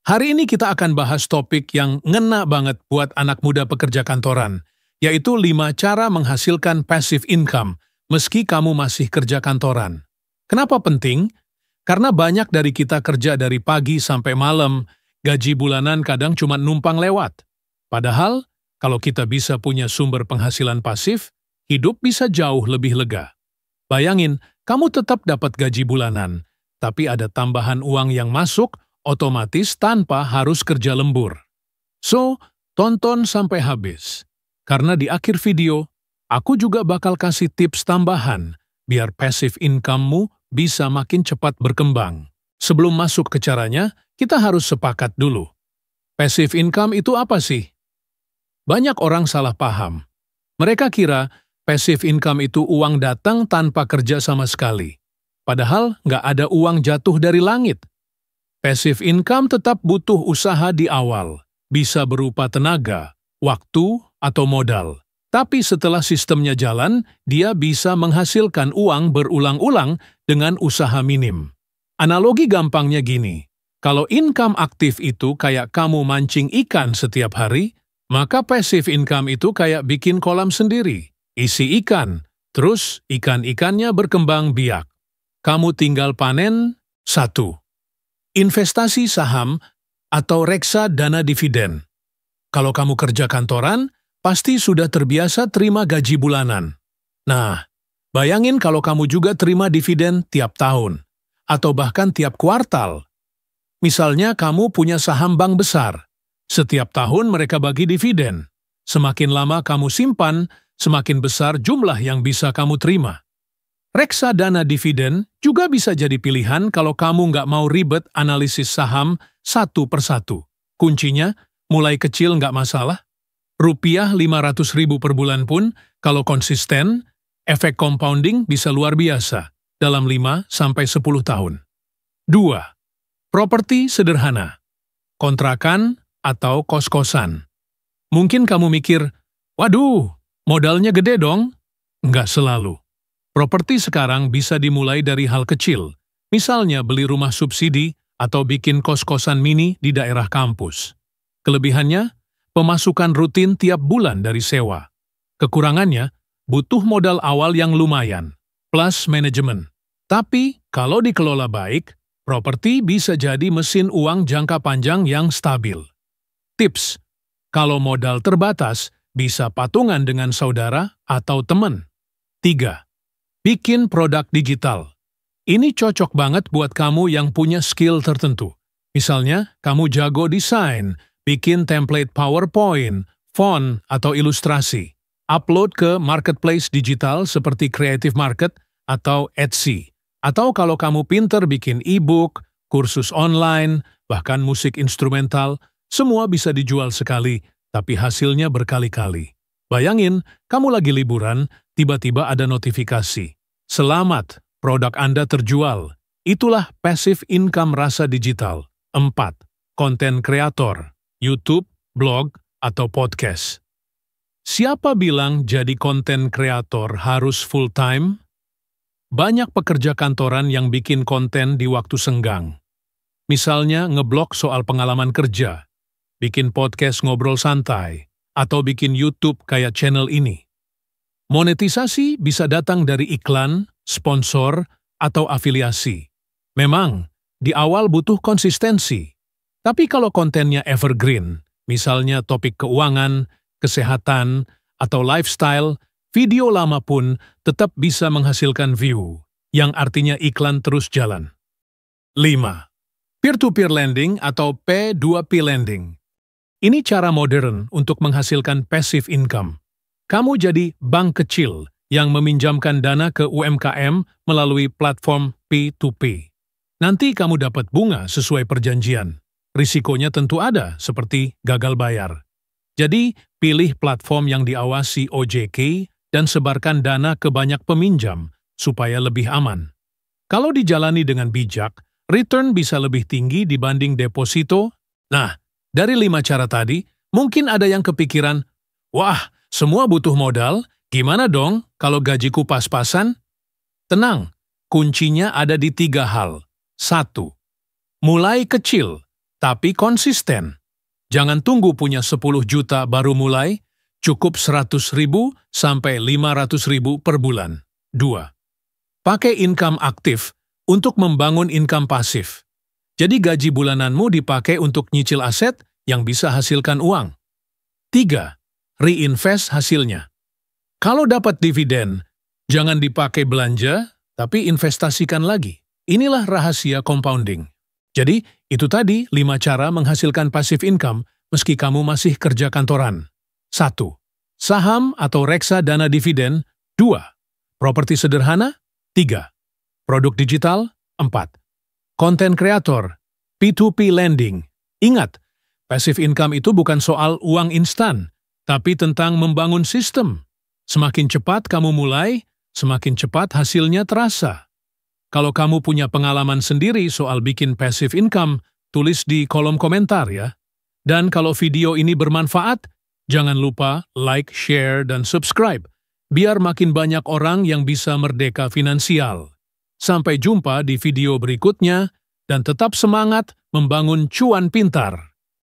Hari ini kita akan bahas topik yang ngena banget buat anak muda pekerja kantoran, yaitu 5 cara menghasilkan passive income meski kamu masih kerja kantoran. Kenapa penting? Karena banyak dari kita kerja dari pagi sampai malam, gaji bulanan kadang cuma numpang lewat. Padahal, kalau kita bisa punya sumber penghasilan pasif, hidup bisa jauh lebih lega. Bayangin, kamu tetap dapat gaji bulanan, tapi ada tambahan uang yang masuk otomatis tanpa harus kerja lembur. So, tonton sampai habis. Karena di akhir video, aku juga bakal kasih tips tambahan biar passive income-mu bisa makin cepat berkembang. Sebelum masuk ke caranya, kita harus sepakat dulu. Passive income itu apa sih? Banyak orang salah paham. Mereka kira passive income itu uang datang tanpa kerja sama sekali. Padahal nggak ada uang jatuh dari langit. Passive income tetap butuh usaha di awal, bisa berupa tenaga, waktu, atau modal. Tapi setelah sistemnya jalan, dia bisa menghasilkan uang berulang-ulang dengan usaha minim. Analogi gampangnya gini, kalau income aktif itu kayak kamu mancing ikan setiap hari, maka passive income itu kayak bikin kolam sendiri, isi ikan, terus ikan-ikannya berkembang biak. Kamu tinggal panen. 1. Investasi saham atau reksadana dividen. Kalau kamu kerja kantoran, pasti sudah terbiasa terima gaji bulanan. Nah, bayangin kalau kamu juga terima dividen tiap tahun, atau bahkan tiap kuartal. Misalnya kamu punya saham bank besar. Setiap tahun mereka bagi dividen. Semakin lama kamu simpan, semakin besar jumlah yang bisa kamu terima. Reksadana dividen juga bisa jadi pilihan kalau kamu nggak mau ribet analisis saham satu persatu. Kuncinya, mulai kecil nggak masalah. Rupiah 500.000 per bulan pun, kalau konsisten, efek compounding bisa luar biasa dalam 5-10 tahun. 2. Properti sederhana. Kontrakan atau kos-kosan. Mungkin kamu mikir, waduh, modalnya gede dong? Nggak selalu. Properti sekarang bisa dimulai dari hal kecil, misalnya beli rumah subsidi atau bikin kos-kosan mini di daerah kampus. Kelebihannya, pemasukan rutin tiap bulan dari sewa. Kekurangannya, butuh modal awal yang lumayan, plus manajemen. Tapi, kalau dikelola baik, properti bisa jadi mesin uang jangka panjang yang stabil. Tips, kalau modal terbatas, bisa patungan dengan saudara atau teman. 3. Bikin produk digital. Ini cocok banget buat kamu yang punya skill tertentu. Misalnya, kamu jago desain, bikin template PowerPoint, font, atau ilustrasi. Upload ke marketplace digital seperti Creative Market atau Etsy. Atau kalau kamu pinter bikin e-book, kursus online, bahkan musik instrumental, semua bisa dijual sekali, tapi hasilnya berkali-kali. Bayangin, kamu lagi liburan, tiba-tiba ada notifikasi. Selamat, produk Anda terjual. Itulah passive income rasa digital. 4. Konten kreator, YouTube, blog, atau podcast. Siapa bilang jadi konten kreator harus full-time? Banyak pekerja kantoran yang bikin konten di waktu senggang. Misalnya ngeblog soal pengalaman kerja, bikin podcast ngobrol santai, atau bikin YouTube kayak channel ini. Monetisasi bisa datang dari iklan, sponsor, atau afiliasi. Memang, di awal butuh konsistensi. Tapi kalau kontennya evergreen, misalnya topik keuangan, kesehatan, atau lifestyle, video lama pun tetap bisa menghasilkan view, yang artinya iklan terus jalan. 5. Peer-to-peer lending atau P2P lending. Ini cara modern untuk menghasilkan passive income. Kamu jadi bank kecil yang meminjamkan dana ke UMKM melalui platform P2P. Nanti kamu dapat bunga sesuai perjanjian. Risikonya tentu ada, seperti gagal bayar. Jadi, pilih platform yang diawasi OJK dan sebarkan dana ke banyak peminjam supaya lebih aman. Kalau dijalani dengan bijak, return bisa lebih tinggi dibanding deposito. Nah, dari 5 cara tadi, mungkin ada yang kepikiran, wah, semua butuh modal, gimana dong kalau gajiku pas-pasan? Tenang, kuncinya ada di 3 hal. 1. Mulai kecil, tapi konsisten. Jangan tunggu punya 10 juta baru mulai, cukup 100.000 sampai 500.000 per bulan. 2. Pakai income aktif untuk membangun income pasif. Jadi gaji bulananmu dipakai untuk nyicil aset yang bisa hasilkan uang. 3. Reinvest hasilnya. Kalau dapat dividen, jangan dipakai belanja, tapi investasikan lagi. Inilah rahasia compounding. Jadi, itu tadi 5 cara menghasilkan passive income meski kamu masih kerja kantoran. 1. Saham atau reksadana dividen. 2. Properti sederhana. 3. Produk digital. 4. Content creator, P2P lending. Ingat, passive income itu bukan soal uang instan, tapi tentang membangun sistem. Semakin cepat kamu mulai, semakin cepat hasilnya terasa. Kalau kamu punya pengalaman sendiri soal bikin passive income, tulis di kolom komentar ya. Dan kalau video ini bermanfaat, jangan lupa like, share, dan subscribe, biar makin banyak orang yang bisa merdeka finansial. Sampai jumpa di video berikutnya, dan tetap semangat membangun cuan pintar.